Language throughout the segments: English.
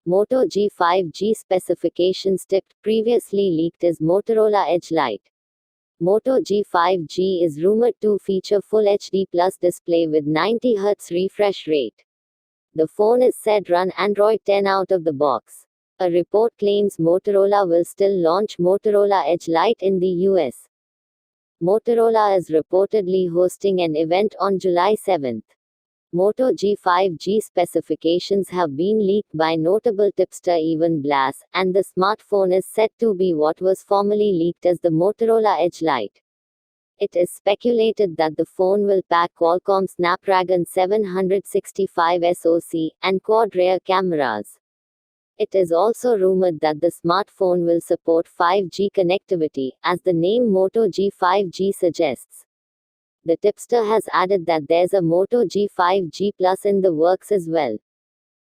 Moto G5g specifications tipped, previously leaked is Motorola Edge Lite. Moto G5g is rumored to feature Full HD Plus display with 90Hz refresh rate. The phone is said run Android 10 out of the box. A report claims Motorola will still launch Motorola Edge Lite in the US. Motorola is reportedly hosting an event on July 7. Moto G5g specifications have been leaked by notable tipster Evan Blass, and the smartphone is said to be what was formerly leaked as the Motorola Edge Lite. It is speculated that the phone will pack Qualcomm Snapdragon 765 SoC and quad rear cameras. It is also rumored that the smartphone will support 5G connectivity, as the name Moto G5g suggests. The tipster has added that there's a Moto G5g Plus in the works as well.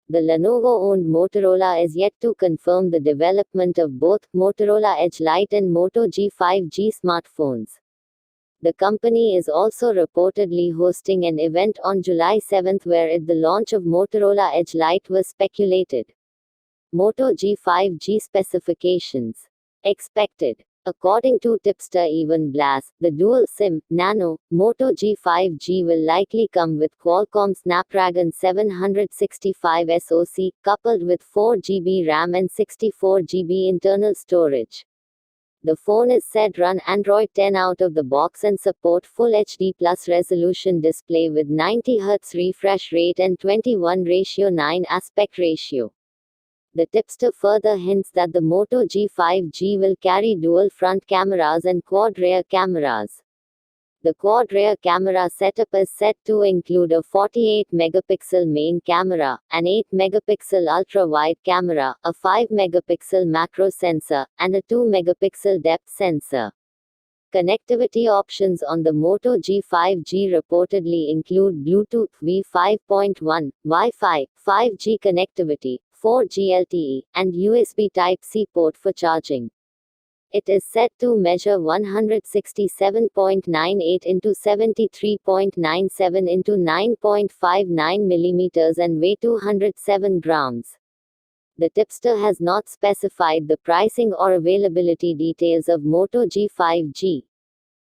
The Lenovo-owned Motorola is yet to confirm the development of both Motorola Edge Lite and Moto G5g smartphones. The company is also reportedly hosting an event on July 7 where the launch of Motorola Edge Lite was speculated. Moto G5g specifications expected. According to tipster Evan Blass, the dual SIM, Nano, Moto G5g will likely come with Qualcomm Snapdragon 765 SoC, coupled with 4GB RAM and 64GB internal storage. The phone is said run Android 10 out of the box and support Full HD Plus resolution display with 90Hz refresh rate and 21:9 aspect ratio. The tipster further hints that the Moto G5g will carry dual front cameras and quad rear cameras. The quad rear camera setup is set to include a 48-megapixel main camera, an 8-megapixel ultra-wide camera, a 5-megapixel macro sensor, and a 2-megapixel depth sensor. Connectivity options on the Moto G5g reportedly include Bluetooth V5.1, Wi-Fi, 5G connectivity, 4G LTE, and USB Type-C port for charging. It is said to measure 167.98 into 73.97 into 9.59 mm and weigh 207 grams. The tipster has not specified the pricing or availability details of Moto G5g.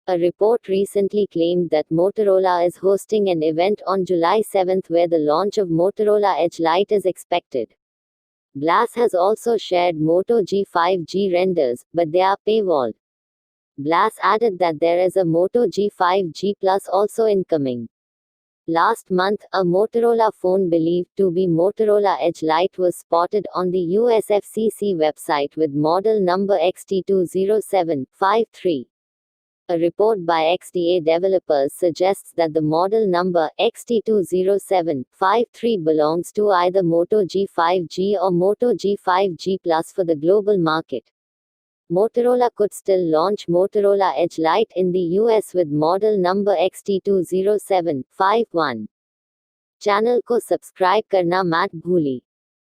A report recently claimed that Motorola is hosting an event on July 7 where the launch of Motorola Edge Lite is expected. Blass has also shared Moto G5g renders, but they are paywalled. Blass added that there is a Moto G5g Plus also incoming. Last month, a Motorola phone believed to be Motorola Edge Lite was spotted on the US FCC website with model number XT20753. A report by XDA developers suggests that the model number XT20753 belongs to either Moto G5g or Moto G5g Plus for the global market. Motorola could still launch Motorola Edge Lite in the US with model number XT20751. Channel को subscribe करना मत भूलिए।